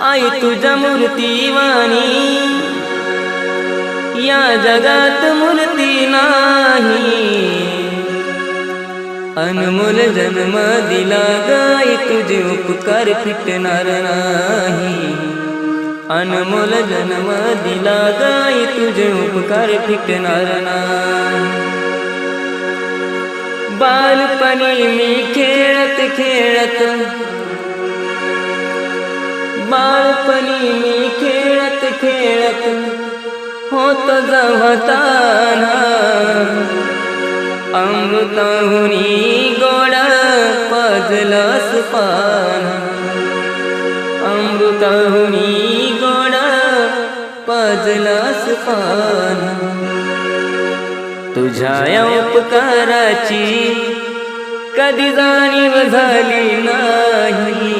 आई तुझ्या मूर्तीवाणी या जगात मूर्ती नाही। अनमोल जन्म दिला गाई तुझे उपकार फिटणार नाही। अनमोल जन्म दिला गाई तुझे उपकार फिटणार नाही। बालपणी मी खेळत खेळत बालपणी मी खेळत खेळत होत जवताना अमृताहुनी गोड पाजलंस पान। अमृताहुनी गोड पाजलंस पान। तुझ्या उपकाराची कधी जाणीव झाली नाही।